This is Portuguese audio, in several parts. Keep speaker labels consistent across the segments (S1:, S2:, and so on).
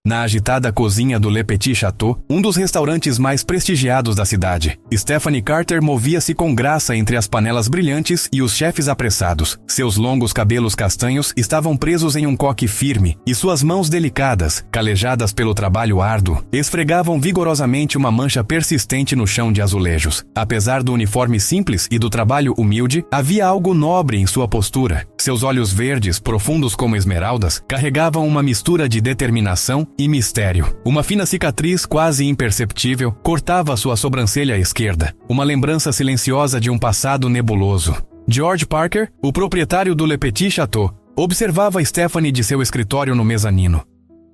S1: Na agitada cozinha do Le Petit Château, um dos restaurantes mais prestigiados da cidade, Stephanie Carter movia-se com graça entre as panelas brilhantes e os chefes apressados. Seus longos cabelos castanhos estavam presos em um coque firme e suas mãos delicadas, calejadas pelo trabalho árduo, esfregavam vigorosamente uma mancha persistente no chão de azulejos. Apesar do uniforme simples e do trabalho humilde, havia algo nobre em sua postura. Seus olhos verdes, profundos como esmeraldas, carregavam uma mistura de determinação e mistério. Uma fina cicatriz quase imperceptível cortava sua sobrancelha esquerda, uma lembrança silenciosa de um passado nebuloso. George Parker, o proprietário do Le Petit Château, observava Stephanie de seu escritório no mezanino.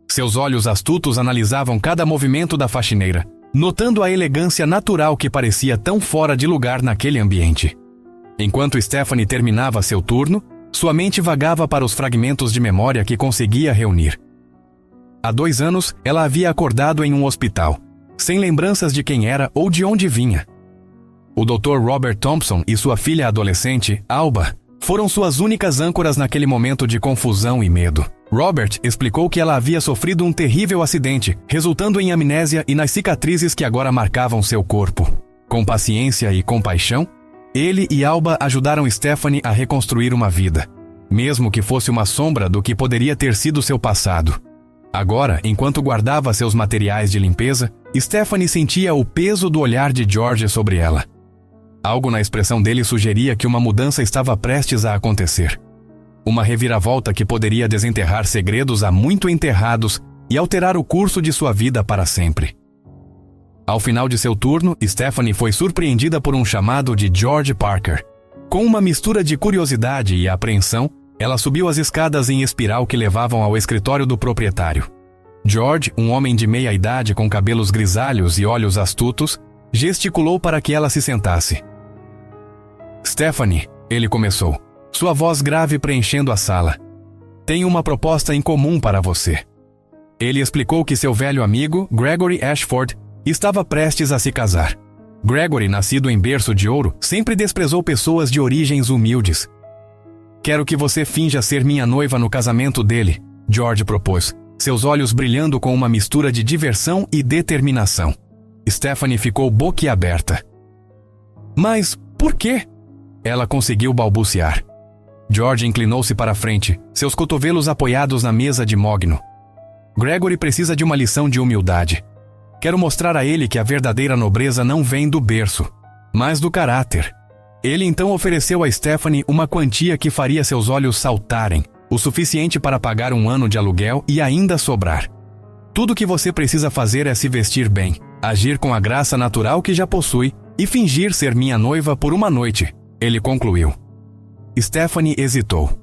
S1: Seus olhos astutos analisavam cada movimento da faxineira, notando a elegância natural que parecia tão fora de lugar naquele ambiente. Enquanto Stephanie terminava seu turno, sua mente vagava para os fragmentos de memória que conseguia reunir. Há 2 anos, ela havia acordado em um hospital, sem lembranças de quem era ou de onde vinha. O Dr. Robert Thompson e sua filha adolescente, Alba, foram suas únicas âncoras naquele momento de confusão e medo. Robert explicou que ela havia sofrido um terrível acidente, resultando em amnésia e nas cicatrizes que agora marcavam seu corpo. Com paciência e compaixão, ele e Alba ajudaram Stephanie a reconstruir uma vida, mesmo que fosse uma sombra do que poderia ter sido seu passado. Agora, enquanto guardava seus materiais de limpeza, Stephanie sentia o peso do olhar de George sobre ela. Algo na expressão dele sugeria que uma mudança estava prestes a acontecer. Uma reviravolta que poderia desenterrar segredos há muito enterrados e alterar o curso de sua vida para sempre. Ao final de seu turno, Stephanie foi surpreendida por um chamado de George Parker. Com uma mistura de curiosidade e apreensão, ela subiu as escadas em espiral que levavam ao escritório do proprietário. George, um homem de meia idade com cabelos grisalhos e olhos astutos, gesticulou para que ela se sentasse. Stephanie, ele começou, sua voz grave preenchendo a sala. Tenho uma proposta em comum para você. Ele explicou que seu velho amigo, Gregory Ashford, estava prestes a se casar. Gregory, nascido em berço de ouro, sempre desprezou pessoas de origens humildes. Quero que você finja ser minha noiva no casamento dele, George propôs, seus olhos brilhando com uma mistura de diversão e determinação. Stephanie ficou boquiaberta. Mas por quê? Ela conseguiu balbuciar. George inclinou-se para a frente, seus cotovelos apoiados na mesa de mogno. Gregory precisa de uma lição de humildade. Quero mostrar a ele que a verdadeira nobreza não vem do berço, mas do caráter. Ele então ofereceu a Stephanie uma quantia que faria seus olhos saltarem, o suficiente para pagar 1 ano de aluguel e ainda sobrar. Tudo o que você precisa fazer é se vestir bem, agir com a graça natural que já possui e fingir ser minha noiva por 1 noite, ele concluiu. Stephanie hesitou.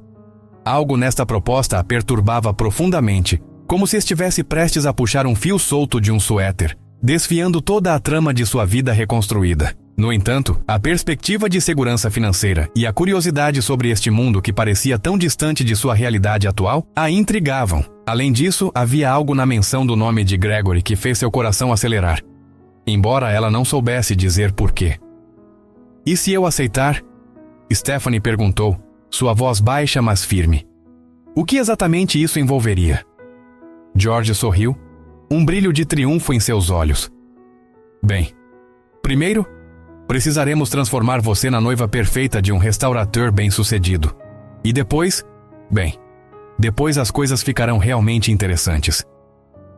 S1: Algo nesta proposta a perturbava profundamente, como se estivesse prestes a puxar um fio solto de um suéter, desfiando toda a trama de sua vida reconstruída. No entanto, a perspectiva de segurança financeira e a curiosidade sobre este mundo que parecia tão distante de sua realidade atual a intrigavam. Além disso, havia algo na menção do nome de Gregory que fez seu coração acelerar, embora ela não soubesse dizer porquê. E se eu aceitar? Stephanie perguntou, sua voz baixa mas firme. O que exatamente isso envolveria? George sorriu, um brilho de triunfo em seus olhos. Bem, primeiro, precisaremos transformar você na noiva perfeita de um restaurateur bem-sucedido. E depois, depois as coisas ficarão realmente interessantes.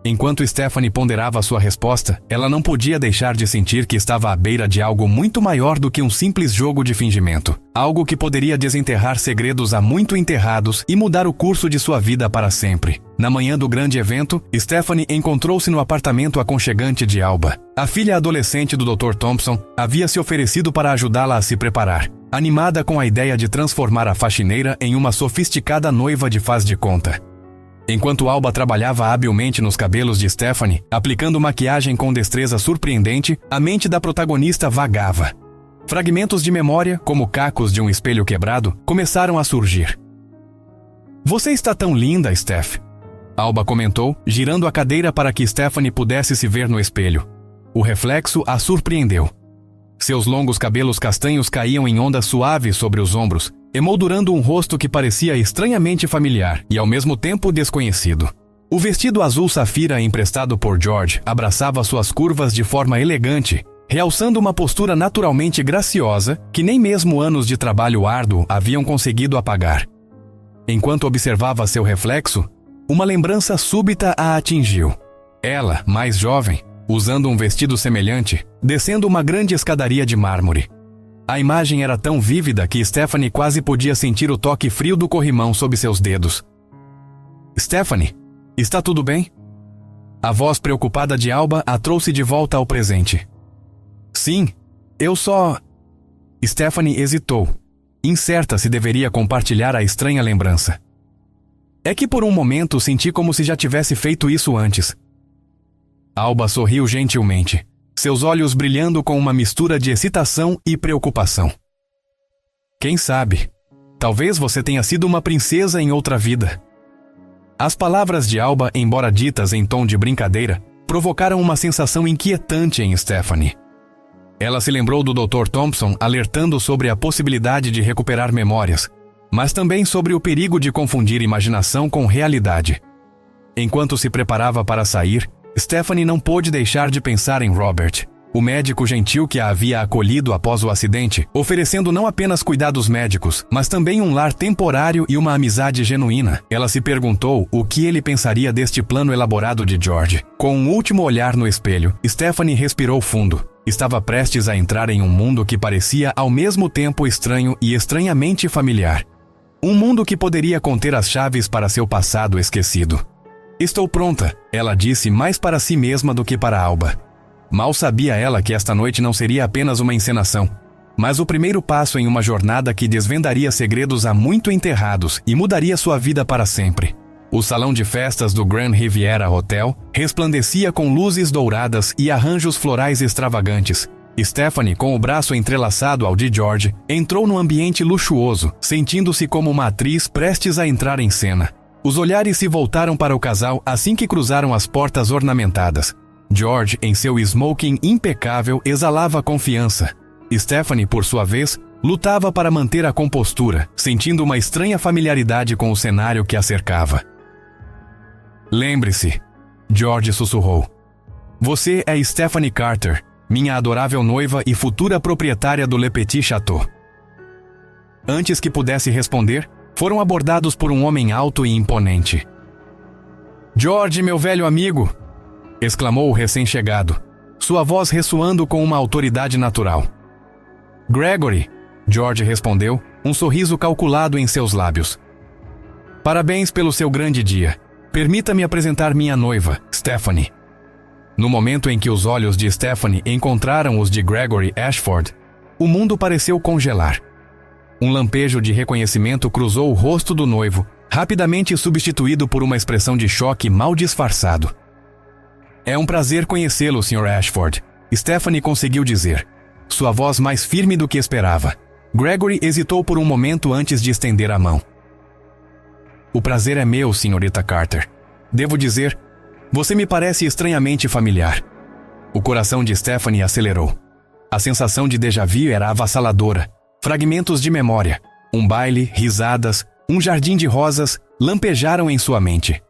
S1: Enquanto Stephanie ponderava sua resposta, ela não podia deixar de sentir que estava à beira de algo muito maior do que um simples jogo de fingimento. Algo que poderia desenterrar segredos há muito enterrados e mudar o curso de sua vida para sempre. Na manhã do grande evento, Stephanie encontrou-se no apartamento aconchegante de Alba. A filha adolescente do Dr. Thompson havia se oferecido para ajudá-la a se preparar, animada com a ideia de transformar a faxineira em uma sofisticada noiva de faz de conta. Enquanto Alba trabalhava habilmente nos cabelos de Stephanie, aplicando maquiagem com destreza surpreendente, a mente da protagonista vagava. Fragmentos de memória, como cacos de um espelho quebrado, começaram a surgir. Você está tão linda, Steph, Alba comentou, girando a cadeira para que Stephanie pudesse se ver no espelho. O reflexo a surpreendeu. Seus longos cabelos castanhos caíam em ondas suaves sobre os ombros, emoldurando um rosto que parecia estranhamente familiar e ao mesmo tempo desconhecido. O vestido azul safira emprestado por George abraçava suas curvas de forma elegante, realçando uma postura naturalmente graciosa que nem mesmo anos de trabalho árduo haviam conseguido apagar. Enquanto observava seu reflexo, uma lembrança súbita a atingiu. Ela, mais jovem, usando um vestido semelhante, descendo uma grande escadaria de mármore. A imagem era tão vívida que Stephanie quase podia sentir o toque frio do corrimão sob seus dedos. Stephanie, está tudo bem? A voz preocupada de Alba a trouxe de volta ao presente. Sim, eu só... Stephanie hesitou, incerta se deveria compartilhar a estranha lembrança. É que por um momento senti como se já tivesse feito isso antes. Alba sorriu gentilmente, seus olhos brilhando com uma mistura de excitação e preocupação. Quem sabe? Talvez você tenha sido uma princesa em outra vida. As palavras de Alba, embora ditas em tom de brincadeira, provocaram uma sensação inquietante em Stephanie. Ela se lembrou do Dr. Thompson alertando sobre a possibilidade de recuperar memórias, mas também sobre o perigo de confundir imaginação com realidade. Enquanto se preparava para sair, Stephanie não pôde deixar de pensar em Robert, o médico gentil que a havia acolhido após o acidente, oferecendo não apenas cuidados médicos, mas também um lar temporário e uma amizade genuína. Ela se perguntou o que ele pensaria deste plano elaborado de George. Com um último olhar no espelho, Stephanie respirou fundo. Estava prestes a entrar em um mundo que parecia ao mesmo tempo estranho e estranhamente familiar. Um mundo que poderia conter as chaves para seu passado esquecido. Estou pronta, ela disse mais para si mesma do que para Alba. Mal sabia ela que esta noite não seria apenas uma encenação, mas o primeiro passo em uma jornada que desvendaria segredos há muito enterrados e mudaria sua vida para sempre. O salão de festas do Grand Riviera Hotel resplandecia com luzes douradas e arranjos florais extravagantes. Stephanie, com o braço entrelaçado ao de George, entrou no ambiente luxuoso, sentindo-se como uma atriz prestes a entrar em cena. Os olhares se voltaram para o casal assim que cruzaram as portas ornamentadas. George, em seu smoking impecável, exalava confiança. Stephanie, por sua vez, lutava para manter a compostura, sentindo uma estranha familiaridade com o cenário que a cercava. Lembre-se, George sussurrou. Você é Stephanie Carter, minha adorável noiva e futura proprietária do Le Petit Château. Antes que pudesse responder, foram abordados por um homem alto e imponente. George, meu velho amigo! Exclamou o recém-chegado, sua voz ressoando com uma autoridade natural. Gregory, George respondeu, um sorriso calculado em seus lábios. Parabéns pelo seu grande dia. Permita-me apresentar minha noiva, Stephanie. No momento em que os olhos de Stephanie encontraram os de Gregory Ashford, o mundo pareceu congelar. Um lampejo de reconhecimento cruzou o rosto do noivo, rapidamente substituído por uma expressão de choque mal disfarçado. É um prazer conhecê-lo, Sr. Ashford, Stephanie conseguiu dizer, sua voz mais firme do que esperava. Gregory hesitou por um momento antes de estender a mão. O prazer é meu, Srta. Carter. Devo dizer, você me parece estranhamente familiar. O coração de Stephanie acelerou. A sensação de déjà-vu era avassaladora. Fragmentos de memória, um baile, risadas, um jardim de rosas lampejaram em sua mente.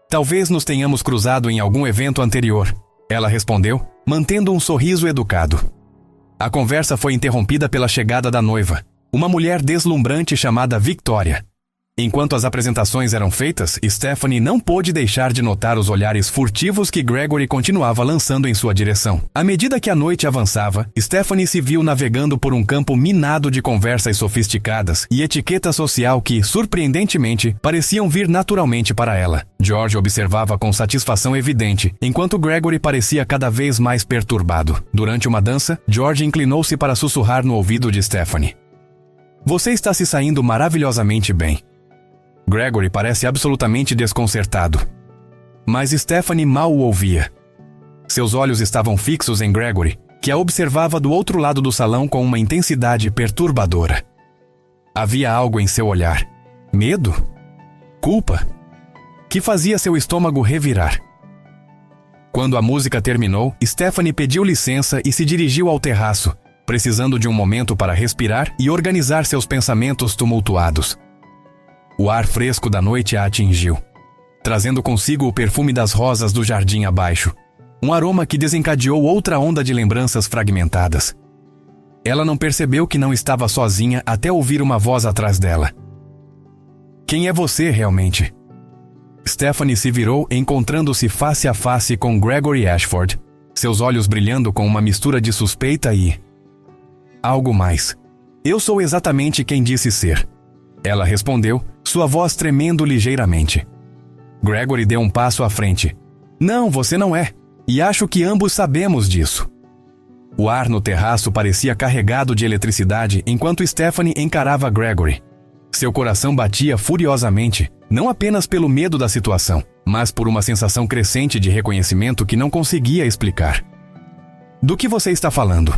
S1: Talvez nos tenhamos cruzado em algum evento anterior, ela respondeu, mantendo um sorriso educado. A conversa foi interrompida pela chegada da noiva, uma mulher deslumbrante chamada Victoria. Enquanto as apresentações eram feitas, Stephanie não pôde deixar de notar os olhares furtivos que Gregory continuava lançando em sua direção. À medida que a noite avançava, Stephanie se viu navegando por um campo minado de conversas sofisticadas e etiqueta social que, surpreendentemente, pareciam vir naturalmente para ela. George observava com satisfação evidente, enquanto Gregory parecia cada vez mais perturbado. Durante uma dança, George inclinou-se para sussurrar no ouvido de Stephanie. Você está se saindo maravilhosamente bem. Gregory parece absolutamente desconcertado. Mas Stephanie mal o ouvia. Seus olhos estavam fixos em Gregory, que a observava do outro lado do salão com uma intensidade perturbadora. Havia algo em seu olhar. Medo? Culpa? Que fazia seu estômago revirar. Quando a música terminou, Stephanie pediu licença e se dirigiu ao terraço, precisando de um momento para respirar e organizar seus pensamentos tumultuados. O ar fresco da noite a atingiu. trazendo consigo o perfume das rosas do jardim abaixo. Um aroma que desencadeou outra onda de lembranças fragmentadas. Ela não percebeu que não estava sozinha até ouvir uma voz atrás dela. Quem é você, realmente? Stephanie se virou, encontrando-se face a face com Gregory Ashford, seus olhos brilhando com uma mistura de suspeita e... algo mais. Eu sou exatamente quem disse ser. Ela respondeu, sua voz tremendo ligeiramente. Gregory deu um passo à frente. Não, você não é. E acho que ambos sabemos disso. O ar no terraço parecia carregado de eletricidade enquanto Stephanie encarava Gregory. Seu coração batia furiosamente, não apenas pelo medo da situação, mas por uma sensação crescente de reconhecimento que não conseguia explicar. Do que você está falando?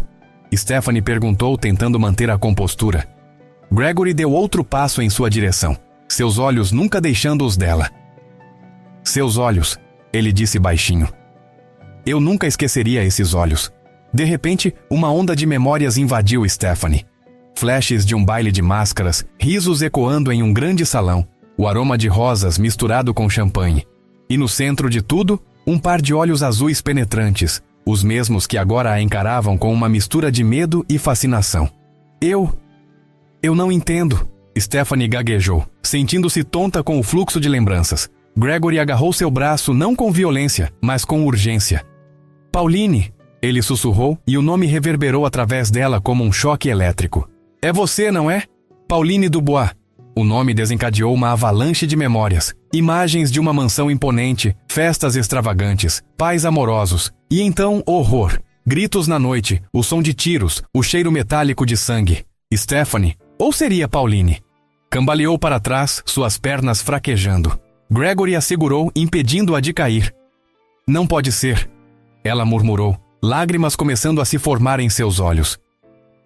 S1: Stephanie perguntou, tentando manter a compostura. Gregory deu outro passo em sua direção, seus olhos nunca deixando os dela. Seus olhos, ele disse baixinho. Eu nunca esqueceria esses olhos. De repente, uma onda de memórias invadiu Stephanie. Flashes de um baile de máscaras, risos ecoando em um grande salão, o aroma de rosas misturado com champanhe. E no centro de tudo, um par de olhos azuis penetrantes, os mesmos que agora a encaravam com uma mistura de medo e fascinação. Eu não entendo, Stephanie gaguejou, sentindo-se tonta com o fluxo de lembranças. Gregory agarrou seu braço não com violência, mas com urgência. Pauline, ele sussurrou e o nome reverberou através dela como um choque elétrico. É você, não é? Pauline Dubois. O nome desencadeou uma avalanche de memórias, imagens de uma mansão imponente, festas extravagantes, pais amorosos, e então horror. Gritos na noite, o som de tiros, o cheiro metálico de sangue. Stephanie, ou seria Pauline? Cambaleou para trás, suas pernas fraquejando. Gregory a segurou, impedindo-a de cair. Não pode ser, ela murmurou, lágrimas começando a se formar em seus olhos.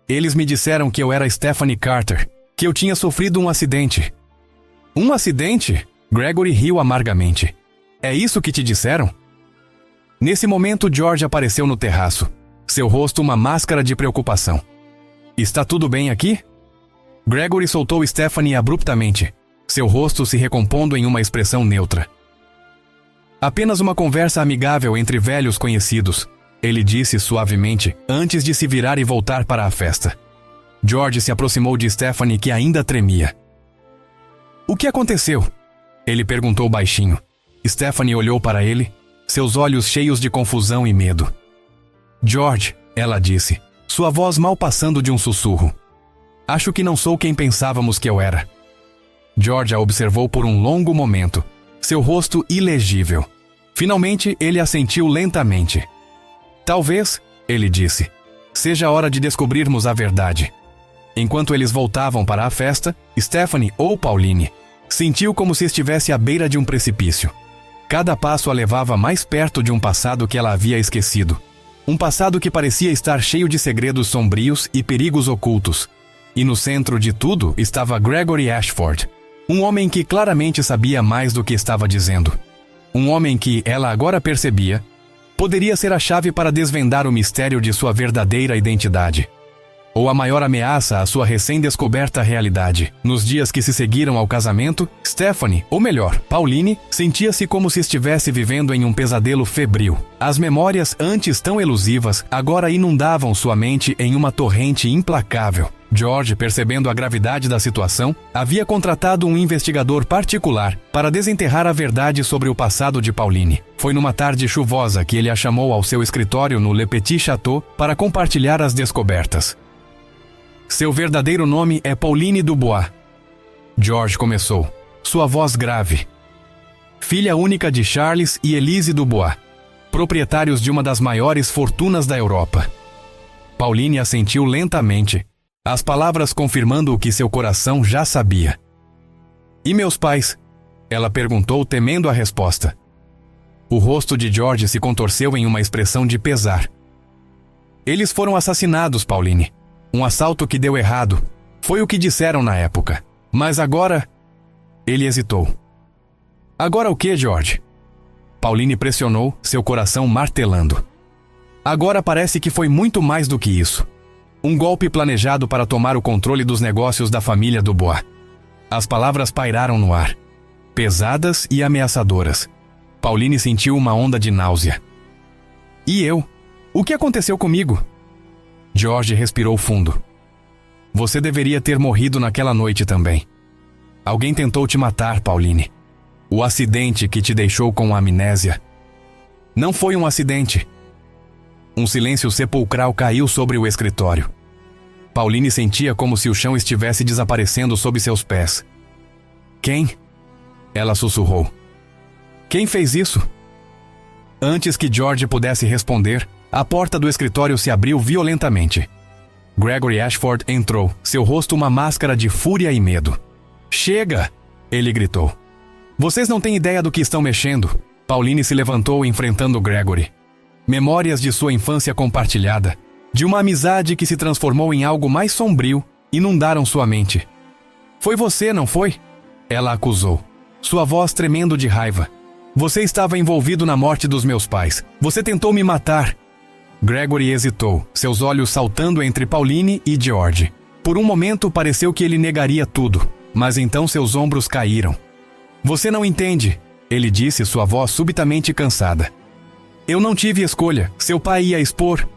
S1: Eles me disseram que eu era Stephanie Carter, que eu tinha sofrido um acidente. Um acidente? Gregory riu amargamente. É isso que te disseram? Nesse momento, George apareceu no terraço, seu rosto uma máscara de preocupação. Está tudo bem aqui? Gregory soltou Stephanie abruptamente, seu rosto se recompondo em uma expressão neutra. Apenas uma conversa amigável entre velhos conhecidos, ele disse suavemente, antes de se virar e voltar para a festa. George se aproximou de Stephanie, que ainda tremia. O que aconteceu? Ele perguntou baixinho. Stephanie olhou para ele, seus olhos cheios de confusão e medo. George, ela disse, sua voz mal passando de um sussurro. Acho que não sou quem pensávamos que eu era. George a observou por um longo momento, seu rosto ilegível. Finalmente, ele assentiu lentamente. Talvez, ele disse, seja a hora de descobrirmos a verdade. Enquanto eles voltavam para a festa, Stephanie, ou Pauline, sentiu como se estivesse à beira de um precipício. Cada passo a levava mais perto de um passado que ela havia esquecido. Um passado que parecia estar cheio de segredos sombrios e perigos ocultos. E no centro de tudo estava Gregory Ashford, um homem que claramente sabia mais do que estava dizendo. Um homem que, ela agora percebia, poderia ser a chave para desvendar o mistério de sua verdadeira identidade. Ou a maior ameaça à sua recém-descoberta realidade. Nos dias que se seguiram ao casamento, Stephanie, ou melhor, Pauline, sentia-se como se estivesse vivendo em um pesadelo febril. As memórias, antes tão elusivas, agora inundavam sua mente em uma torrente implacável. George, percebendo a gravidade da situação, havia contratado um investigador particular para desenterrar a verdade sobre o passado de Pauline. Foi numa tarde chuvosa que ele a chamou ao seu escritório no Le Petit Château para compartilhar as descobertas. Seu verdadeiro nome é Pauline Dubois. George começou, sua voz grave. Filha única de Charles e Elise Dubois, proprietários de uma das maiores fortunas da Europa. Pauline assentiu lentamente, as palavras confirmando o que seu coração já sabia. E meus pais? Ela perguntou, temendo a resposta. O rosto de George se contorceu em uma expressão de pesar. Eles foram assassinados, Pauline. Um assalto que deu errado. Foi o que disseram na época. Mas agora... Ele hesitou. Agora o que, George? Pauline pressionou, seu coração martelando. Agora parece que foi muito mais do que isso. Um golpe planejado para tomar o controle dos negócios da família Dubois. As palavras pairaram no ar. pesadas e ameaçadoras. Pauline sentiu uma onda de náusea. E eu? O que aconteceu comigo? George respirou fundo. Você deveria ter morrido naquela noite também. Alguém tentou te matar, Pauline. O acidente que te deixou com amnésia. Não foi um acidente. Um silêncio sepulcral caiu sobre o escritório. Pauline sentia como se o chão estivesse desaparecendo sob seus pés. Quem? Ela sussurrou. Quem fez isso? Antes que George pudesse responder, a porta do escritório se abriu violentamente. Gregory Ashford entrou, seu rosto uma máscara de fúria e medo. Chega! Ele gritou. Vocês não têm ideia do que estão mexendo. Pauline se levantou enfrentando Gregory. Memórias de sua infância compartilhada, de uma amizade que se transformou em algo mais sombrio, inundaram sua mente. Foi você, não foi? Ela acusou, sua voz tremendo de raiva. Você estava envolvido na morte dos meus pais. Você tentou me matar. Gregory hesitou, seus olhos saltando entre Pauline e George. Por um momento pareceu que ele negaria tudo, mas então seus ombros caíram. Você não entende, ele disse, sua voz subitamente cansada. Eu não tive escolha. Seu pai ia expor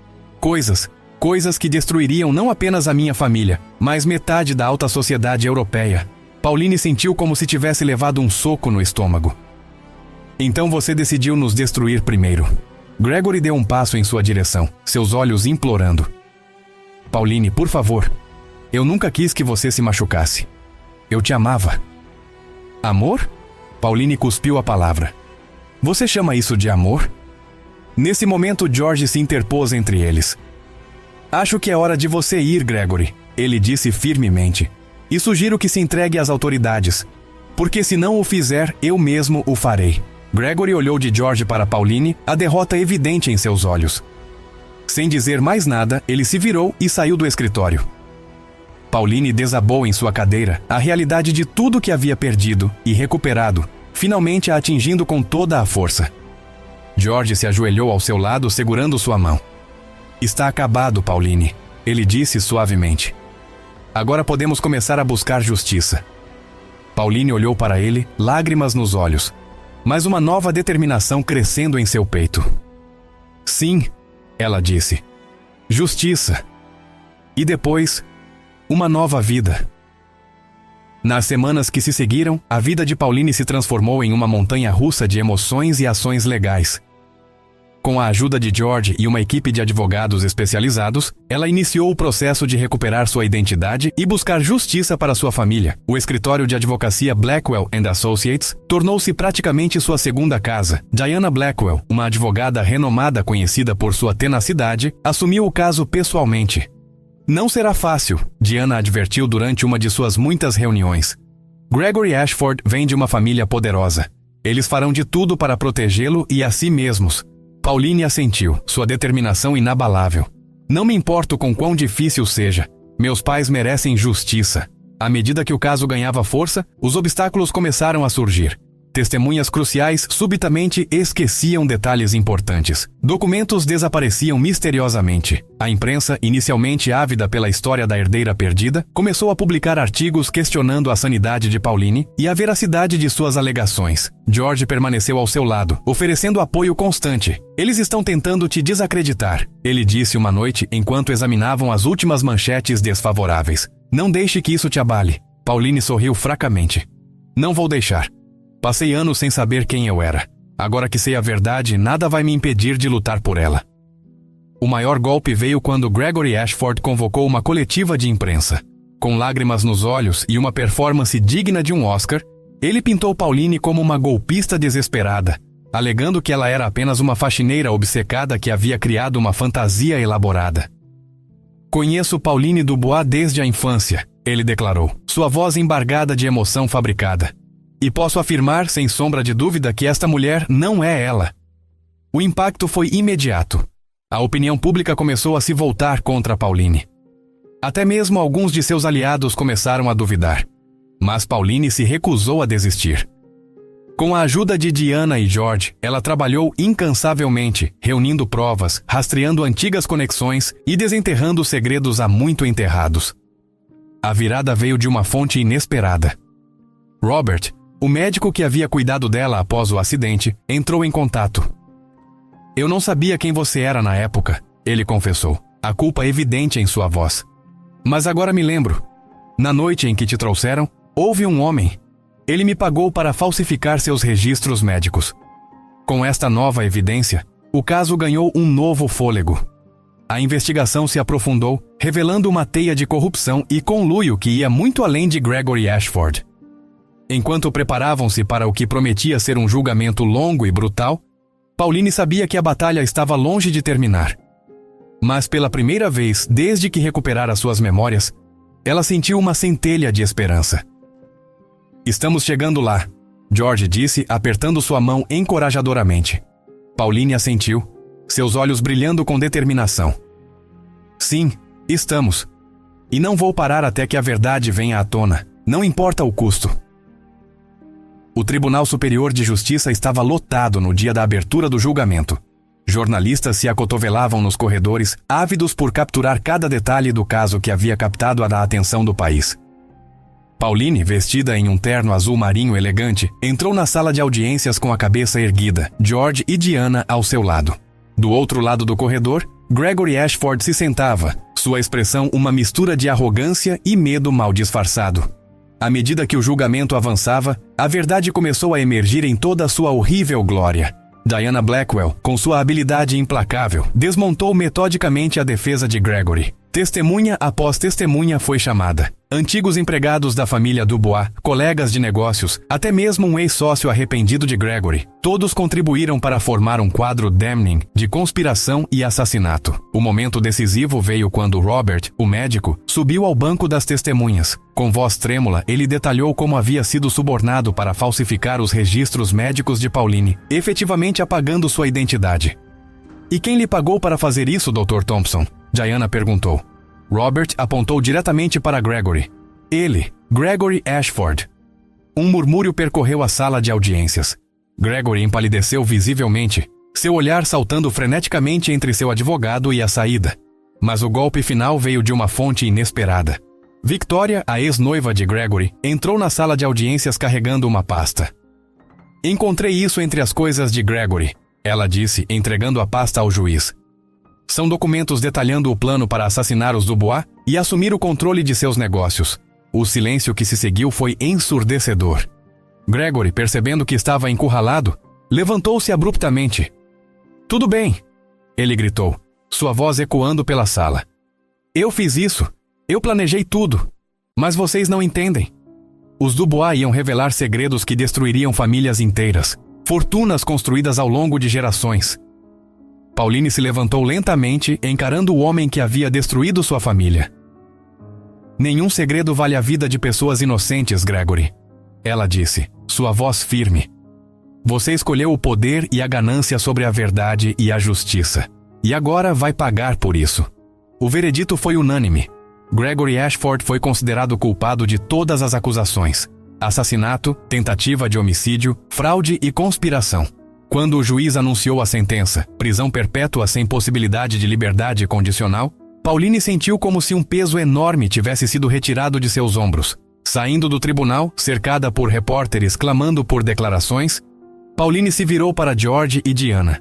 S1: coisas que destruiriam não apenas a minha família, mas metade da alta sociedade europeia. Pauline sentiu como se tivesse levado um soco no estômago. Então você decidiu nos destruir primeiro. Gregory deu um passo em sua direção, seus olhos implorando. Pauline, por favor. Eu nunca quis que você se machucasse. Eu te amava. Amor? Pauline cuspiu a palavra. Você chama isso de amor? Nesse momento, George se interpôs entre eles. Acho que é hora de você ir, Gregory, ele disse firmemente. E sugiro que se entregue às autoridades, porque se não o fizer, eu mesmo o farei. Gregory olhou de George para Pauline, a derrota evidente em seus olhos. Sem dizer mais nada, ele se virou e saiu do escritório. Pauline desabou em sua cadeira, a realidade de tudo que havia perdido e recuperado, finalmente a atingindo com toda a força. George se ajoelhou ao seu lado, segurando sua mão. Está acabado, Pauline, ele disse suavemente. Agora podemos começar a buscar justiça. Pauline olhou para ele, lágrimas nos olhos, mas uma nova determinação crescendo em seu peito. Sim, ela disse. Justiça. E depois, uma nova vida. Nas semanas que se seguiram, a vida de Pauline se transformou em uma montanha-russa de emoções e ações legais. Com a ajuda de George e uma equipe de advogados especializados, ela iniciou o processo de recuperar sua identidade e buscar justiça para sua família. O escritório de advocacia Blackwell & Associates tornou-se praticamente sua segunda casa. Diana Blackwell, uma advogada renomada conhecida por sua tenacidade, assumiu o caso pessoalmente. Não será fácil, Diana advertiu durante uma de suas muitas reuniões. Gregory Ashford vem de uma família poderosa. Eles farão de tudo para protegê-lo e a si mesmos. Pauline assentiu, sua determinação inabalável. Não me importo com quão difícil seja. Meus pais merecem justiça. À medida que o caso ganhava força, os obstáculos começaram a surgir. Testemunhas cruciais subitamente esqueciam detalhes importantes. Documentos desapareciam misteriosamente. A imprensa, inicialmente ávida pela história da herdeira perdida, começou a publicar artigos questionando a sanidade de Pauline e a veracidade de suas alegações. George permaneceu ao seu lado, oferecendo apoio constante. Eles estão tentando te desacreditar, ele disse uma noite enquanto examinavam as últimas manchetes desfavoráveis. Não deixe que isso te abale. Pauline sorriu fracamente. Não vou deixar. Passei anos sem saber quem eu era. Agora que sei a verdade, nada vai me impedir de lutar por ela. O maior golpe veio quando Gregory Ashford convocou uma coletiva de imprensa. Com lágrimas nos olhos e uma performance digna de um Oscar, ele pintou Pauline como uma golpista desesperada, alegando que ela era apenas uma faxineira obcecada que havia criado uma fantasia elaborada. Conheço Pauline Dubois desde a infância, ele declarou, sua voz embargada de emoção fabricada. E posso afirmar, sem sombra de dúvida, que esta mulher não é ela. O impacto foi imediato. A opinião pública começou a se voltar contra Pauline. Até mesmo alguns de seus aliados começaram a duvidar. Mas Pauline se recusou a desistir. Com a ajuda de Diana e George, ela trabalhou incansavelmente, reunindo provas, rastreando antigas conexões e desenterrando segredos há muito enterrados. A virada veio de uma fonte inesperada. Robert, O médico que havia cuidado dela após o acidente entrou em contato. Eu não sabia quem você era na época, ele confessou, a culpa evidente em sua voz. Mas agora me lembro. Na noite em que te trouxeram, houve um homem. Ele me pagou para falsificar seus registros médicos. Com esta nova evidência, o caso ganhou um novo fôlego. A investigação se aprofundou, revelando uma teia de corrupção e conluio que ia muito além de Gregory Ashford. Enquanto preparavam-se para o que prometia ser um julgamento longo e brutal, Pauline sabia que a batalha estava longe de terminar. Mas pela primeira vez desde que recuperara suas memórias, ela sentiu uma centelha de esperança. Estamos chegando lá, George disse, apertando sua mão encorajadoramente. Pauline assentiu, seus olhos brilhando com determinação. Sim, estamos. E não vou parar até que a verdade venha à tona, não importa o custo. O Tribunal Superior de Justiça estava lotado no dia da abertura do julgamento. Jornalistas se acotovelavam nos corredores, ávidos por capturar cada detalhe do caso que havia captado a atenção do país. Pauline, vestida em um terno azul marinho elegante, entrou na sala de audiências com a cabeça erguida, George e Diana ao seu lado. Do outro lado do corredor, Gregory Ashford se sentava, sua expressão uma mistura de arrogância e medo mal disfarçado. À medida que o julgamento avançava, a verdade começou a emergir em toda a sua horrível glória. Diana Blackwell, com sua habilidade implacável, desmontou metodicamente a defesa de Gregory. Testemunha após testemunha foi chamada. Antigos empregados da família Dubois, colegas de negócios, até mesmo um ex-sócio arrependido de Gregory. Todos contribuíram para formar um quadro damning de conspiração e assassinato. O momento decisivo veio quando Robert, o médico, subiu ao banco das testemunhas. Com voz trêmula, ele detalhou como havia sido subornado para falsificar os registros médicos de Pauline, efetivamente apagando sua identidade. E quem lhe pagou para fazer isso, Dr. Thompson? Diana perguntou. Robert apontou diretamente para Gregory. Ele, Gregory Ashford. Um murmúrio percorreu a sala de audiências. Gregory empalideceu visivelmente, seu olhar saltando freneticamente entre seu advogado e a saída. Mas o golpe final veio de uma fonte inesperada. Victoria, a ex-noiva de Gregory, entrou na sala de audiências carregando uma pasta. Encontrei isso entre as coisas de Gregory, ela disse, entregando a pasta ao juiz. São documentos detalhando o plano para assassinar os Dubois e assumir o controle de seus negócios. O silêncio que se seguiu foi ensurdecedor. Gregory, percebendo que estava encurralado, levantou-se abruptamente. Tudo bem, ele gritou, sua voz ecoando pela sala. Eu fiz isso. Eu planejei tudo. Mas vocês não entendem. Os Dubois iam revelar segredos que destruiriam famílias inteiras, fortunas construídas ao longo de gerações. Pauline se levantou lentamente, encarando o homem que havia destruído sua família. Nenhum segredo vale a vida de pessoas inocentes, Gregory. Ela disse, sua voz firme. Você escolheu o poder e a ganância sobre a verdade e a justiça. E agora vai pagar por isso. O veredito foi unânime. Gregory Ashford foi considerado culpado de todas as acusações: assassinato, tentativa de homicídio, fraude e conspiração. Quando o juiz anunciou a sentença, prisão perpétua sem possibilidade de liberdade condicional, Pauline sentiu como se um peso enorme tivesse sido retirado de seus ombros. Saindo do tribunal, cercada por repórteres clamando por declarações, Pauline se virou para George e Diana.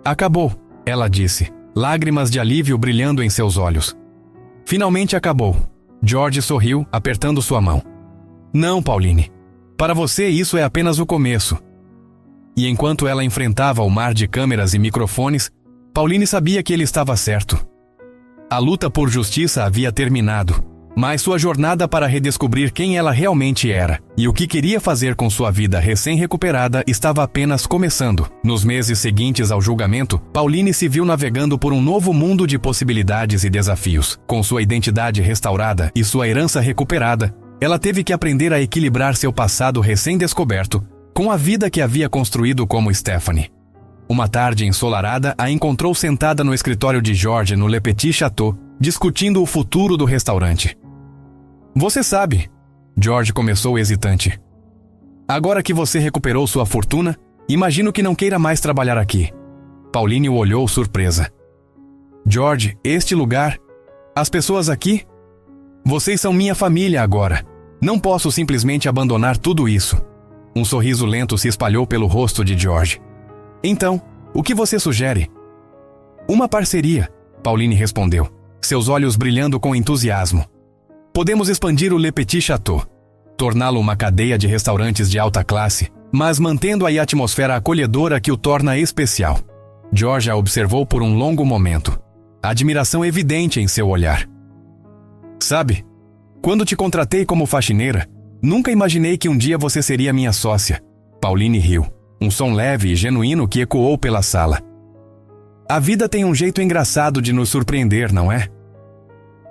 S1: Acabou, ela disse, lágrimas de alívio brilhando em seus olhos. Finalmente acabou. George sorriu, apertando sua mão. Não, Pauline. Para você isso é apenas o começo. E enquanto ela enfrentava o mar de câmeras e microfones, Pauline sabia que ele estava certo. A luta por justiça havia terminado, mas sua jornada para redescobrir quem ela realmente era e o que queria fazer com sua vida recém-recuperada estava apenas começando. Nos meses seguintes ao julgamento, Pauline se viu navegando por um novo mundo de possibilidades e desafios. Com sua identidade restaurada e sua herança recuperada, ela teve que aprender a equilibrar seu passado recém-descoberto com a vida que havia construído como Stephanie. Uma tarde ensolarada, a encontrou sentada no escritório de George no Le Petit Château, discutindo o futuro do restaurante. Você sabe, George começou hesitante. Agora que você recuperou sua fortuna, imagino que não queira mais trabalhar aqui. Pauline o olhou surpresa. George, este lugar, as pessoas aqui, vocês são minha família agora. Não posso simplesmente abandonar tudo isso. Um sorriso lento se espalhou pelo rosto de George. Então, o que você sugere? Uma parceria, Pauline respondeu, seus olhos brilhando com entusiasmo. Podemos expandir o Le Petit Château, torná-lo uma cadeia de restaurantes de alta classe, mas mantendo a atmosfera acolhedora que o torna especial. George a observou por um longo momento, admiração evidente em seu olhar. Sabe, quando te contratei como faxineira, nunca imaginei que um dia você seria minha sócia. Pauline riu, um som leve e genuíno que ecoou pela sala. A vida tem um jeito engraçado de nos surpreender, não é?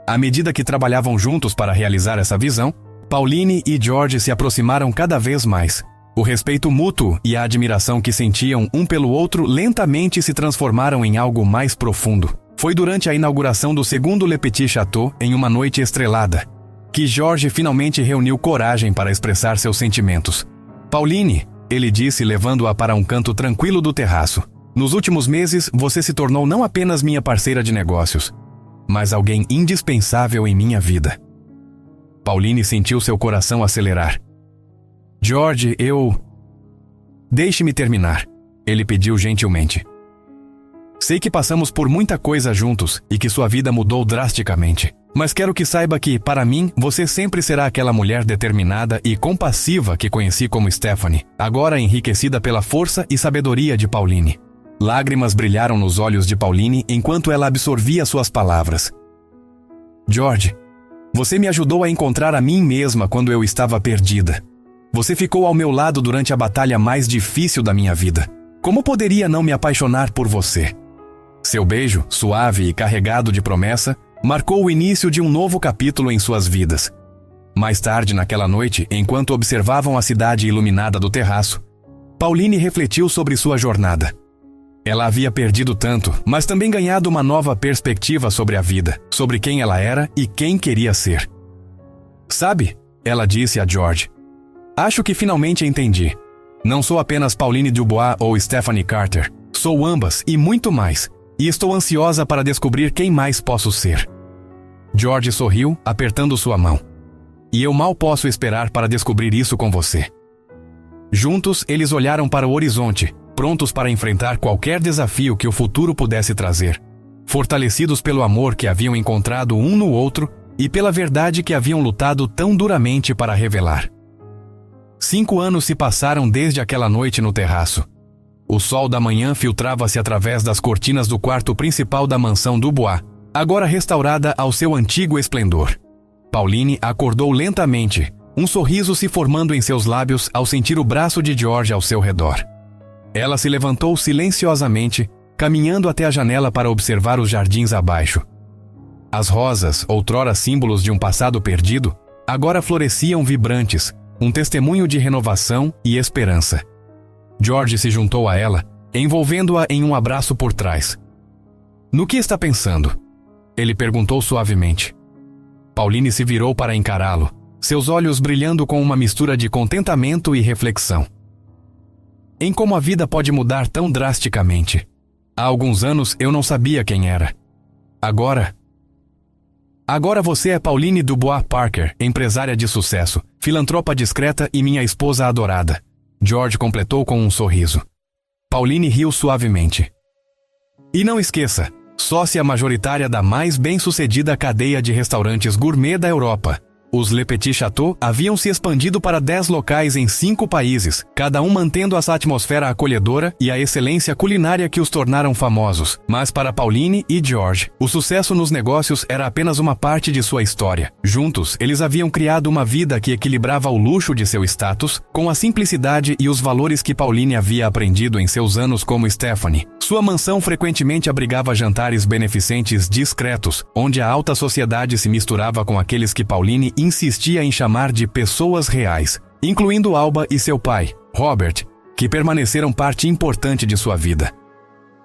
S1: À medida que trabalhavam juntos para realizar essa visão, Pauline e George se aproximaram cada vez mais. O respeito mútuo e a admiração que sentiam um pelo outro lentamente se transformaram em algo mais profundo. Foi durante a inauguração do segundo Le Petit Château, em uma noite estrelada, que George finalmente reuniu coragem para expressar seus sentimentos. Pauline, ele disse levando-a para um canto tranquilo do terraço. Nos últimos meses, você se tornou não apenas minha parceira de negócios, mas alguém indispensável em minha vida. Pauline sentiu seu coração acelerar. George, Deixe-me terminar, ele pediu gentilmente. Sei que passamos por muita coisa juntos e que sua vida mudou drasticamente. Mas quero que saiba que, para mim, você sempre será aquela mulher determinada e compassiva que conheci como Stephanie, agora enriquecida pela força e sabedoria de Pauline. Lágrimas brilharam nos olhos de Pauline enquanto ela absorvia suas palavras. George, você me ajudou a encontrar a mim mesma quando eu estava perdida. Você ficou ao meu lado durante a batalha mais difícil da minha vida. Como poderia não me apaixonar por você? Seu beijo, suave e carregado de promessa, marcou o início de um novo capítulo em suas vidas. Mais tarde naquela noite, enquanto observavam a cidade iluminada do terraço, Pauline refletiu sobre sua jornada. Ela havia perdido tanto, mas também ganhado uma nova perspectiva sobre a vida, sobre quem ela era e quem queria ser. Sabe, ela disse a George, acho que finalmente entendi. Não sou apenas Pauline Dubois ou Stephanie Carter, sou ambas e muito mais, e estou ansiosa para descobrir quem mais posso ser. George sorriu, apertando sua mão. E eu mal posso esperar para descobrir isso com você. Juntos, eles olharam para o horizonte, prontos para enfrentar qualquer desafio que o futuro pudesse trazer, fortalecidos pelo amor que haviam encontrado um no outro e pela verdade que haviam lutado tão duramente para revelar. 5 anos se passaram desde aquela noite no terraço. O sol da manhã filtrava-se através das cortinas do quarto principal da mansão Dubois, agora restaurada ao seu antigo esplendor. Pauline acordou lentamente, um sorriso se formando em seus lábios ao sentir o braço de George ao seu redor. Ela se levantou silenciosamente, caminhando até a janela para observar os jardins abaixo. As rosas, outrora símbolos de um passado perdido, agora floresciam vibrantes, um testemunho de renovação e esperança. George se juntou a ela, envolvendo-a em um abraço por trás. No que está pensando? Ele perguntou suavemente. Pauline se virou para encará-lo, seus olhos brilhando com uma mistura de contentamento e reflexão. Em como a vida pode mudar tão drasticamente. Há alguns anos eu não sabia quem era. Agora você é Pauline Dubois Parker, empresária de sucesso, filantropa discreta e minha esposa adorada. George completou com um sorriso. Pauline riu suavemente. E não esqueça, sócia majoritária da mais bem-sucedida cadeia de restaurantes gourmet da Europa. Os Le Petit Château haviam se expandido para 10 locais em 5 países, cada um mantendo essa atmosfera acolhedora e a excelência culinária que os tornaram famosos. Mas para Pauline e George, o sucesso nos negócios era apenas uma parte de sua história. Juntos, eles haviam criado uma vida que equilibrava o luxo de seu status com a simplicidade e os valores que Pauline havia aprendido em seus anos como Stephanie. Sua mansão frequentemente abrigava jantares beneficentes discretos, onde a alta sociedade se misturava com aqueles que Pauline insistia em chamar de pessoas reais, incluindo Alba e seu pai, Robert, que permaneceram parte importante de sua vida.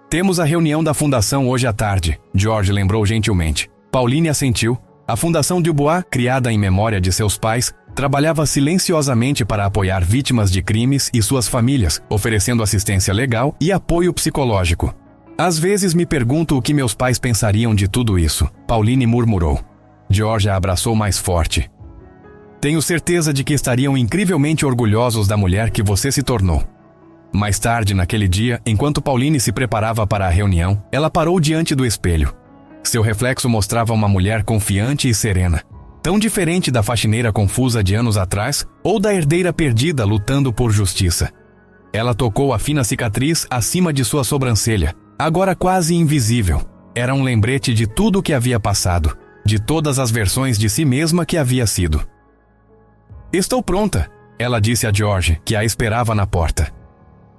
S1: Temos a reunião da fundação hoje à tarde, George lembrou gentilmente. Pauline assentiu. A Fundação Dubois, criada em memória de seus pais, trabalhava silenciosamente para apoiar vítimas de crimes e suas famílias, oferecendo assistência legal e apoio psicológico. Às vezes me pergunto o que meus pais pensariam de tudo isso, Pauline murmurou. George a abraçou mais forte. Tenho certeza de que estariam incrivelmente orgulhosos da mulher que você se tornou. Mais tarde, naquele dia, enquanto Pauline se preparava para a reunião, ela parou diante do espelho. Seu reflexo mostrava uma mulher confiante e serena, tão diferente da faxineira confusa de anos atrás ou da herdeira perdida lutando por justiça. Ela tocou a fina cicatriz acima de sua sobrancelha, agora quase invisível. Era um lembrete de tudo o que havia passado, de todas as versões de si mesma que havia sido. Estou pronta, ela disse a George, que a esperava na porta.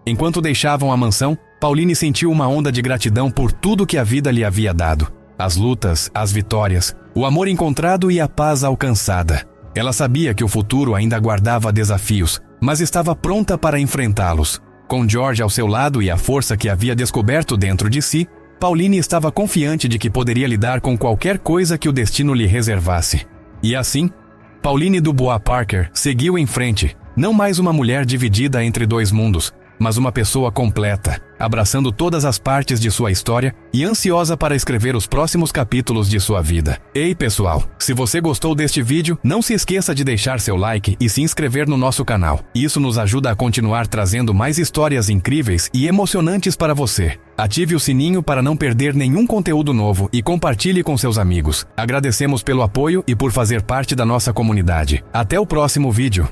S1: Enquanto deixavam a mansão, Pauline sentiu uma onda de gratidão por tudo que a vida lhe havia dado. As lutas, as vitórias, o amor encontrado e a paz alcançada. Ela sabia que o futuro ainda guardava desafios, mas estava pronta para enfrentá-los. Com George ao seu lado e a força que havia descoberto dentro de si, Pauline estava confiante de que poderia lidar com qualquer coisa que o destino lhe reservasse. E assim, Pauline Dubois Parker seguiu em frente, não mais uma mulher dividida entre dois mundos, mas uma pessoa completa, abraçando todas as partes de sua história e ansiosa para escrever os próximos capítulos de sua vida. Ei, pessoal, se você gostou deste vídeo, não se esqueça de deixar seu like e se inscrever no nosso canal. Isso nos ajuda a continuar trazendo mais histórias incríveis e emocionantes para você. Ative o sininho para não perder nenhum conteúdo novo e compartilhe com seus amigos. Agradecemos pelo apoio e por fazer parte da nossa comunidade. Até o próximo vídeo.